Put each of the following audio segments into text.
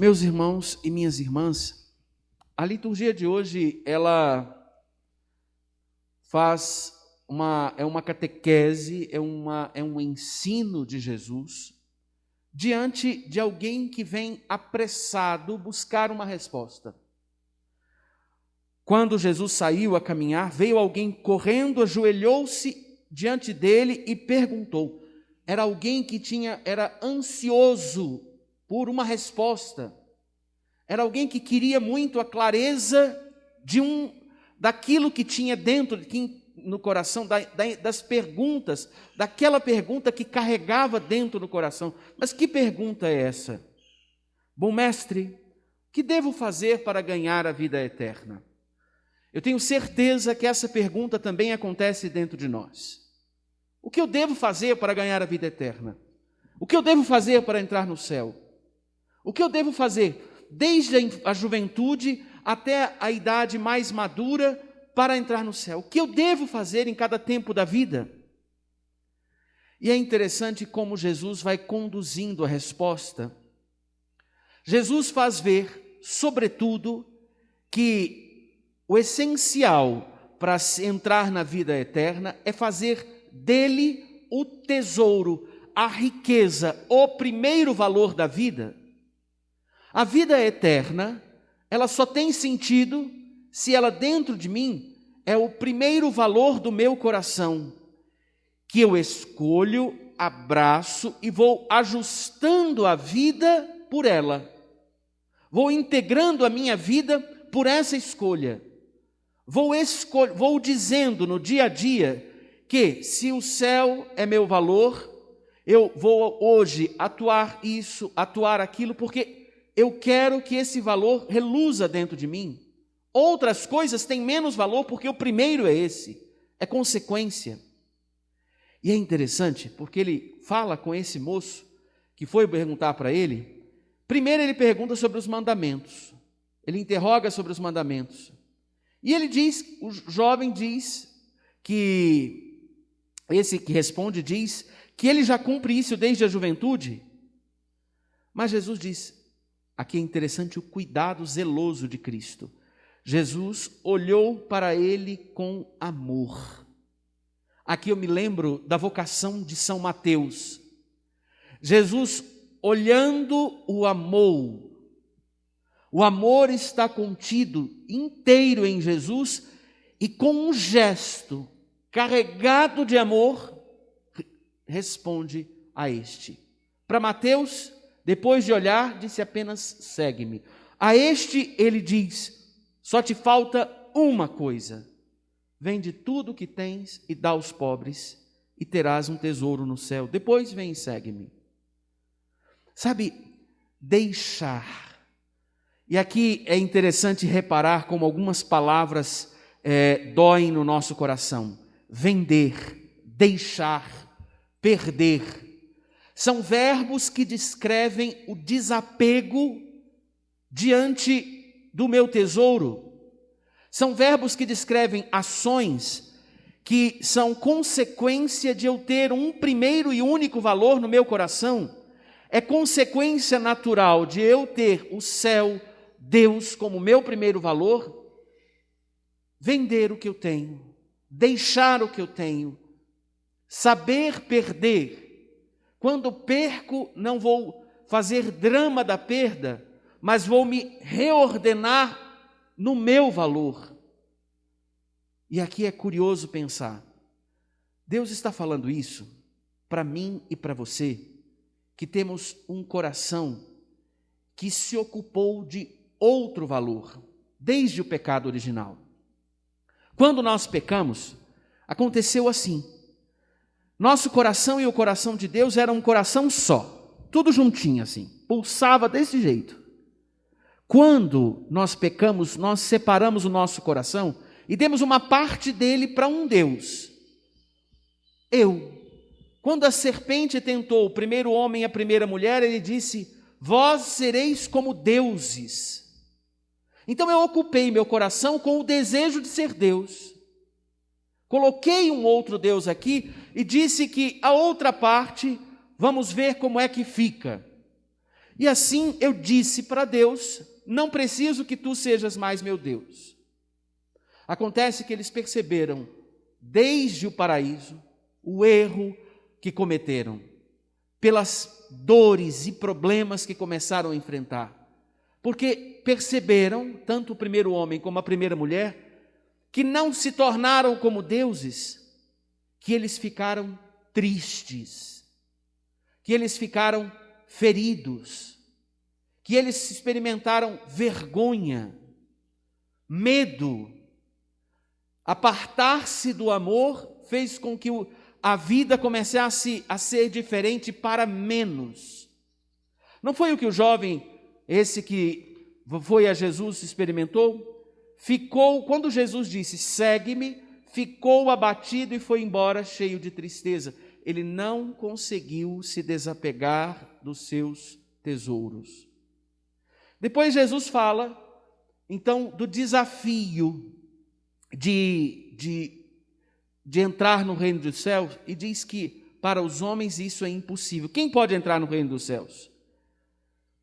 Meus irmãos e minhas irmãs, a liturgia de hoje, ela faz uma catequese, é um ensino de Jesus diante de alguém que vem apressado buscar uma resposta. Quando Jesus saiu a caminhar, veio alguém correndo, ajoelhou-se diante dele e perguntou. Era alguém que era ansioso por uma resposta. Era alguém que queria muito a clareza daquilo que tinha dentro, no coração, das perguntas, daquela pergunta que carregava dentro do coração. Mas que pergunta é essa? Bom mestre, o que devo fazer para ganhar a vida eterna? Eu tenho certeza que essa pergunta também acontece dentro de nós. O que eu devo fazer para ganhar a vida eterna? O que eu devo fazer para entrar no céu? O que eu devo fazer desde a juventude até a idade mais madura para entrar no céu? O que eu devo fazer em cada tempo da vida? E é interessante como Jesus vai conduzindo a resposta. Jesus faz ver, sobretudo, que o essencial para entrar na vida eterna é fazer dele o tesouro, a riqueza, o primeiro valor da vida. A vida eterna, ela só tem sentido se ela dentro de mim é o primeiro valor do meu coração, que eu escolho, abraço e vou ajustando a vida por ela. Vou integrando a minha vida por essa escolha. Vou dizendo no dia a dia que se o céu é meu valor, eu vou hoje atuar isso, atuar aquilo, porque eu quero que esse valor reluza dentro de mim. Outras coisas têm menos valor porque o primeiro é esse, é consequência. E é interessante porque ele fala com esse moço que foi perguntar para ele. Primeiro ele pergunta sobre os mandamentos, ele interroga sobre os mandamentos. E ele diz, o jovem diz que, esse que responde diz que ele já cumpre isso desde a juventude. Mas Jesus diz, aqui é interessante o cuidado zeloso de Cristo. Jesus olhou para ele com amor. Aqui eu me lembro da vocação de São Mateus. Jesus olhando o amor. O amor está contido inteiro em Jesus e com um gesto carregado de amor, responde a este. Para Mateus, depois de olhar, disse apenas, segue-me. A este ele diz, só te falta uma coisa. Vende tudo o que tens e dá aos pobres, e terás um tesouro no céu. Depois vem e segue-me. Sabe, deixar. E aqui é interessante reparar como algumas palavras doem no nosso coração. Vender, deixar, perder. São verbos que descrevem o desapego diante do meu tesouro. São verbos que descrevem ações que são consequência de eu ter um primeiro e único valor no meu coração. É consequência natural de eu ter o céu, Deus como meu primeiro valor, vender o que eu tenho, deixar o que eu tenho, saber perder. Quando perco, não vou fazer drama da perda, mas vou me reordenar no meu valor. E aqui é curioso pensar, Deus está falando isso para mim e para você, que temos um coração que se ocupou de outro valor, desde o pecado original. Quando nós pecamos, aconteceu assim. Nosso coração e o coração de Deus era um coração só, tudo juntinho assim, pulsava desse jeito. Quando nós pecamos, nós separamos o nosso coração e demos uma parte dele para um Deus. Quando a serpente tentou o primeiro homem e a primeira mulher, ele disse, vós sereis como deuses. Então eu ocupei meu coração com o desejo de ser Deus. Coloquei um outro Deus aqui e disse que a outra parte, vamos ver como é que fica. E assim eu disse para Deus: não preciso que tu sejas mais meu Deus. Acontece que eles perceberam, desde o paraíso, o erro que cometeram, pelas dores e problemas que começaram a enfrentar. Porque perceberam, tanto o primeiro homem como a primeira mulher, que não se tornaram como deuses, que eles ficaram tristes, que eles ficaram feridos, que eles experimentaram vergonha, medo. Apartar-se do amor fez com que a vida começasse a ser diferente para menos. Não foi o que o jovem, esse que foi a Jesus, experimentou? Ficou, quando Jesus disse, segue-me, ficou abatido e foi embora cheio de tristeza. Ele não conseguiu se desapegar dos seus tesouros. Depois Jesus fala, então, do desafio de entrar no reino dos céus, e diz que para os homens isso é impossível. Quem pode entrar no reino dos céus?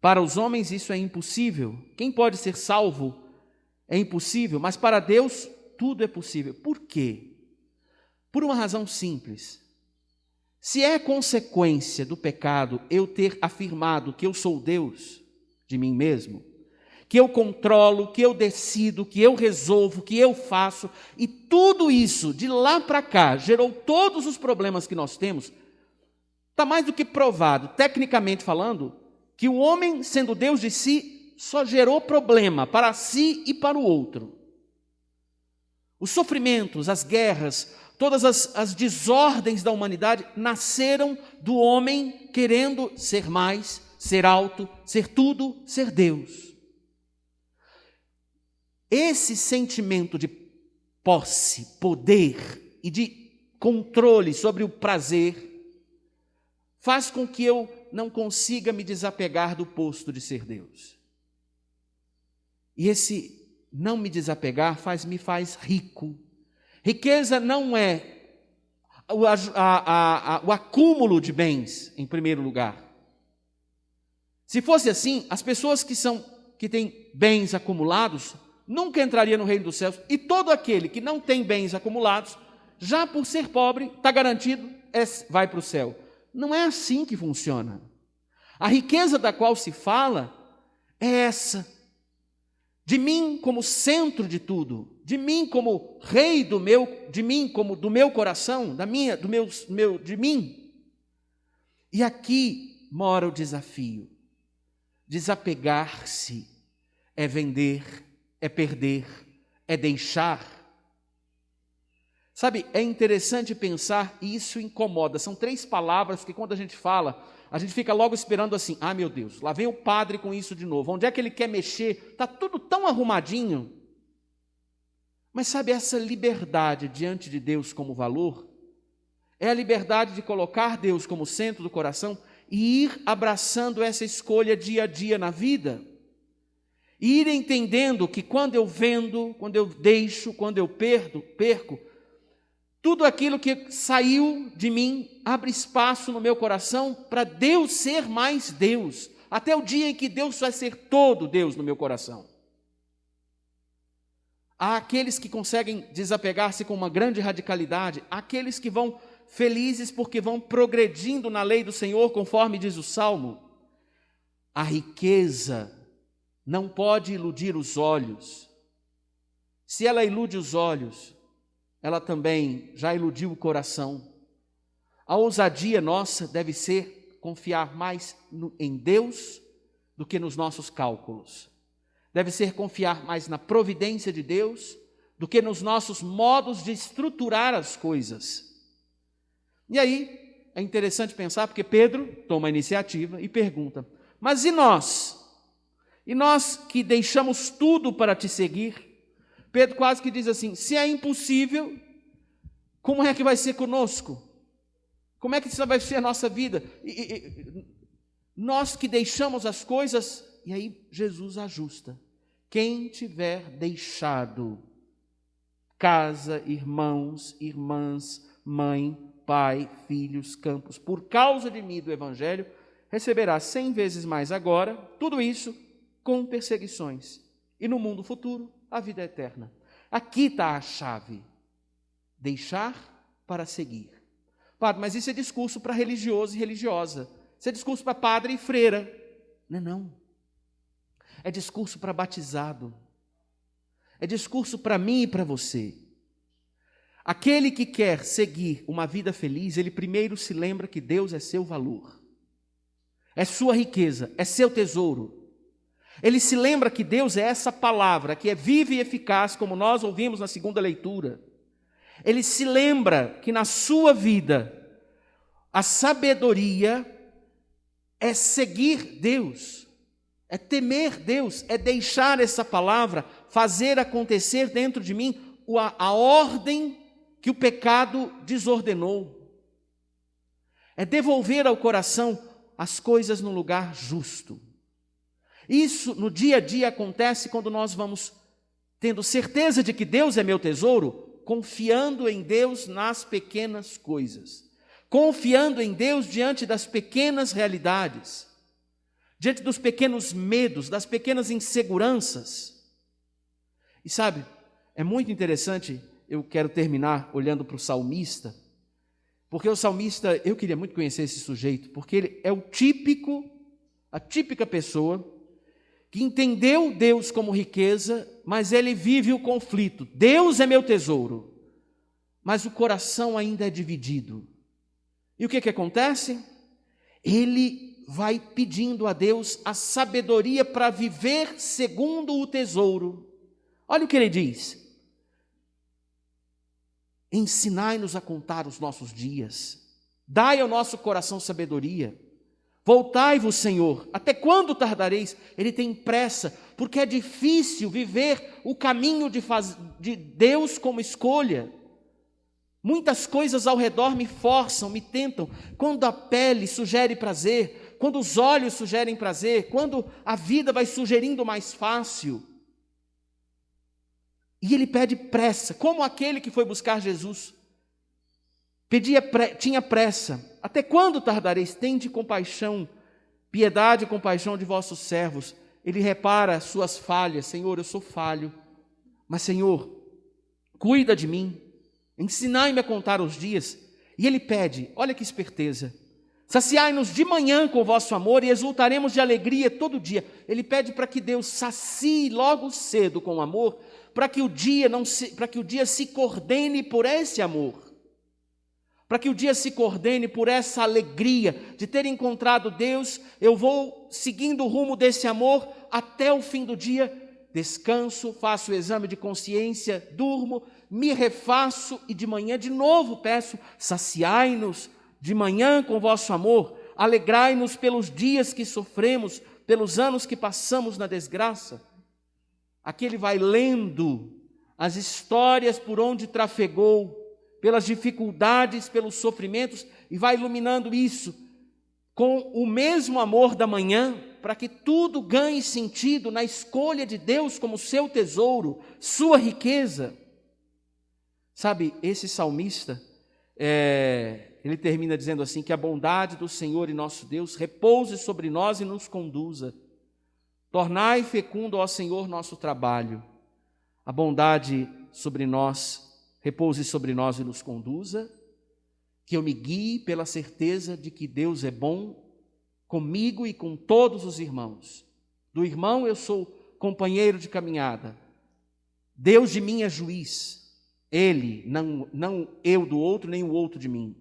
Para os homens isso é impossível. Quem pode ser salvo? É impossível, mas para Deus tudo é possível. Por quê? Por uma razão simples. Se é consequência do pecado eu ter afirmado que eu sou Deus de mim mesmo, que eu controlo, que eu decido, que eu resolvo, que eu faço, e tudo isso de lá para cá gerou todos os problemas que nós temos, está mais do que provado, tecnicamente falando, que o homem, sendo Deus de si, só gerou problema para si e para o outro. Os sofrimentos, as guerras, todas as desordens da humanidade nasceram do homem querendo ser mais, ser alto, ser tudo, ser Deus. Esse sentimento de posse, poder e de controle sobre o prazer faz com que eu não consiga me desapegar do posto de ser Deus. E esse não me desapegar me faz rico. Riqueza não é o acúmulo de bens, em primeiro lugar. Se fosse assim, as pessoas que têm bens acumulados nunca entraria no reino dos céus, e todo aquele que não tem bens acumulados, já por ser pobre, está garantido, vai para o céu. Não é assim que funciona. A riqueza da qual se fala é essa, de mim como centro de tudo, de mim como rei de mim como do meu coração, de mim. E aqui mora o desafio. Desapegar-se é vender, é perder, é deixar. Sabe, é interessante pensar, e isso incomoda. São 3 palavras que quando a gente fala, a gente fica logo esperando assim, ah meu Deus, lá vem o padre com isso de novo. Onde é que ele quer mexer? Está tudo tão arrumadinho. Mas sabe, essa liberdade diante de Deus como valor, é a liberdade de colocar Deus como centro do coração e ir abraçando essa escolha dia a dia na vida. E ir entendendo que quando eu vendo, quando eu deixo, quando eu perco, tudo aquilo que saiu de mim abre espaço no meu coração para Deus ser mais Deus, até o dia em que Deus vai ser todo Deus no meu coração. Há aqueles que conseguem desapegar-se com uma grande radicalidade, há aqueles que vão felizes porque vão progredindo na lei do Senhor, conforme diz o Salmo. A riqueza não pode iludir os olhos. Se ela ilude os olhos, ela também já iludiu o coração. A ousadia nossa deve ser confiar mais em Deus do que nos nossos cálculos. Deve ser confiar mais na providência de Deus do que nos nossos modos de estruturar as coisas. E aí, é interessante pensar, porque Pedro toma a iniciativa e pergunta, mas e nós? E nós que deixamos tudo para te seguir? Pedro quase que diz assim, se é impossível, como é que vai ser conosco? Como é que isso vai ser a nossa vida? Nós que deixamos as coisas, e aí Jesus ajusta. Quem tiver deixado casa, irmãos, irmãs, mãe, pai, filhos, campos, por causa de mim do Evangelho, receberá 100 vezes mais agora, tudo isso com perseguições. E no mundo futuro, a vida eterna. Aqui está a chave. Deixar para seguir. Padre, mas isso é discurso para religioso e religiosa. Isso é discurso para padre e freira. Não. É discurso para batizado. É discurso para mim e para você. Aquele que quer seguir uma vida feliz, ele primeiro se lembra que Deus é seu valor. É sua riqueza, é seu tesouro. Ele se lembra que Deus é essa palavra, que é viva e eficaz, como nós ouvimos na segunda leitura. Ele se lembra que na sua vida, a sabedoria é seguir Deus, é temer Deus, é deixar essa palavra fazer acontecer dentro de mim a ordem que o pecado desordenou. É devolver ao coração as coisas no lugar justo. Isso no dia a dia acontece quando nós vamos tendo certeza de que Deus é meu tesouro, confiando em Deus nas pequenas coisas, confiando em Deus diante das pequenas realidades, diante dos pequenos medos, das pequenas inseguranças. E sabe, é muito interessante, eu quero terminar olhando para o salmista, porque o salmista, eu queria muito conhecer esse sujeito, porque ele é a típica pessoa que entendeu Deus como riqueza, mas ele vive o conflito. Deus é meu tesouro, mas o coração ainda é dividido. E o que acontece? Ele vai pedindo a Deus a sabedoria para viver segundo o tesouro. Olha o que ele diz: ensinai-nos a contar os nossos dias, dai ao nosso coração sabedoria. Voltai-vos, Senhor, até quando tardareis? Ele tem pressa, porque é difícil viver o caminho de Deus como escolha. Muitas coisas ao redor me forçam, me tentam. Quando a pele sugere prazer, quando os olhos sugerem prazer, quando a vida vai sugerindo mais fácil. E ele pede pressa, como aquele que foi buscar Jesus. Tinha pressa. Até quando tardareis? Tende compaixão, piedade e compaixão de vossos servos. Ele repara suas falhas. Senhor, eu sou falho, mas Senhor, cuida de mim. Ensinai-me a contar os dias. E ele pede, olha que esperteza: saciai-nos de manhã com o vosso amor e exultaremos de alegria todo dia. Ele pede para que Deus sacie logo cedo com amor, para que o dia se coordene por esse amor. Para que o dia se coordene por essa alegria de ter encontrado Deus, eu vou seguindo o rumo desse amor até o fim do dia, descanso, faço o exame de consciência, durmo, me refaço e de manhã de novo peço: saciai-nos de manhã com vosso amor, alegrai-nos pelos dias que sofremos, pelos anos que passamos na desgraça. Aqui ele vai lendo as histórias por onde trafegou, pelas dificuldades, pelos sofrimentos, e vai iluminando isso com o mesmo amor da manhã, para que tudo ganhe sentido na escolha de Deus como seu tesouro, sua riqueza. Sabe, esse salmista, ele termina dizendo assim: que a bondade do Senhor e nosso Deus repouse sobre nós e nos conduza. Tornai fecundo, ó Senhor, nosso trabalho. A bondade sobre nós repouse sobre nós e nos conduza, que eu me guie pela certeza de que Deus é bom comigo e com todos os irmãos. Do irmão eu sou companheiro de caminhada. Deus de mim é juiz. Ele, não eu do outro, nem o outro de mim.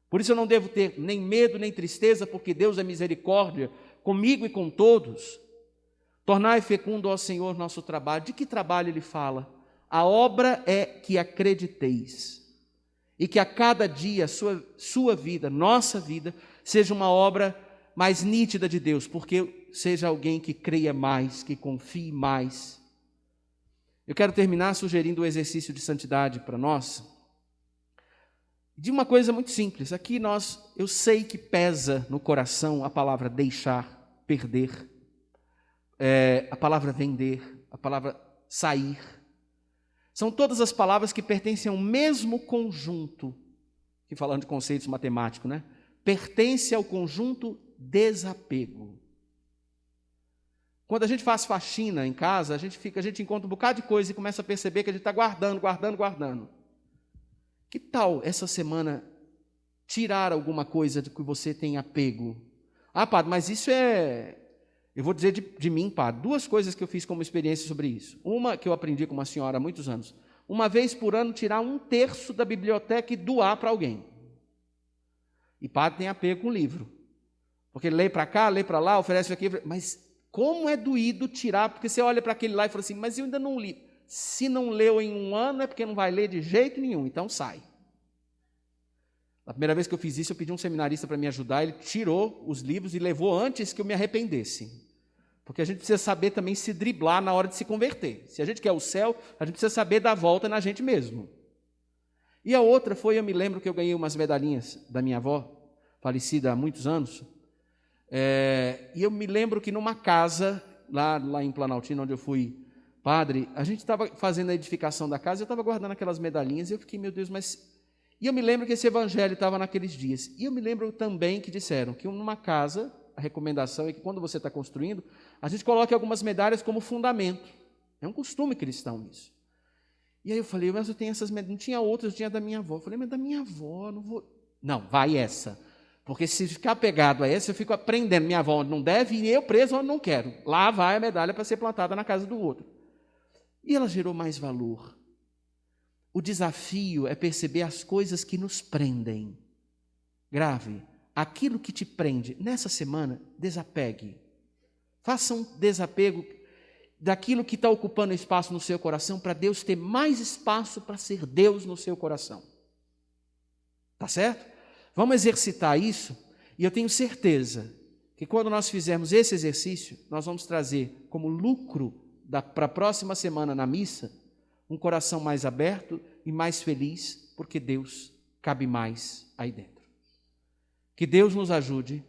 Por isso eu não devo ter nem medo, nem tristeza, porque Deus é misericórdia comigo e com todos. Tornai fecundo, ó Senhor, nosso trabalho. De que trabalho ele fala? A obra é que acrediteis, e que a cada dia sua vida, nossa vida, seja uma obra mais nítida de Deus, porque seja alguém que creia mais, que confie mais. Eu quero terminar sugerindo o exercício de santidade para nós, de uma coisa muito simples. Aqui eu sei que pesa no coração a palavra deixar, perder, a palavra vender, a palavra sair. São todas as palavras que pertencem ao mesmo conjunto, que falando de conceitos matemáticos, né? Pertence ao conjunto desapego. Quando a gente faz faxina em casa, a gente encontra um bocado de coisa e começa a perceber que a gente está guardando. Que tal essa semana tirar alguma coisa de que você tem apego? Ah, padre, mas isso é... Eu vou dizer de mim, padre, 2 coisas que eu fiz como experiência sobre isso. Uma que eu aprendi com uma senhora há muitos anos. Uma vez por ano, tirar 1/3 da biblioteca e doar para alguém. E padre tem apego com o livro. Porque ele lê para cá, lê para lá, oferece aqui. Mas como é doído tirar, porque você olha para aquele lá e fala assim, mas eu ainda não li. Se não leu em 1 ano, é porque não vai ler de jeito nenhum, então sai. A primeira vez que eu fiz isso, eu pedi um seminarista para me ajudar, ele tirou os livros e levou antes que eu me arrependesse. Porque a gente precisa saber também se driblar na hora de se converter. Se a gente quer o céu, a gente precisa saber dar a volta na gente mesmo. E a outra foi, eu me lembro que eu ganhei umas medalhinhas da minha avó, falecida há muitos anos, e eu me lembro que numa casa, lá em Planaltina, onde eu fui padre, a gente estava fazendo a edificação da casa, eu estava guardando aquelas medalhinhas, e eu fiquei, meu Deus, mas... E eu me lembro que esse evangelho estava naqueles dias. E eu me lembro também que disseram que numa casa, a recomendação é que quando você está construindo, a gente coloque algumas medalhas como fundamento. É um costume cristão isso. E aí eu falei, mas eu tenho essas medalhas, não tinha outras, eu tinha da minha avó. Eu falei, mas da minha avó, não vou... Não, vai essa. Porque se ficar pegado a essa, eu fico aprendendo. Minha avó onde não deve e eu preso onde não quero. Lá vai a medalha para ser plantada na casa do outro. E ela gerou mais valor. O desafio é perceber as coisas que nos prendem. Grave, aquilo que te prende, nessa semana, desapegue. Faça um desapego daquilo que está ocupando espaço no seu coração para Deus ter mais espaço para ser Deus no seu coração. Tá certo? Vamos exercitar isso e eu tenho certeza que quando nós fizermos esse exercício, nós vamos trazer como lucro para a próxima semana na missa um coração mais aberto e mais feliz, porque Deus cabe mais aí dentro. Que Deus nos ajude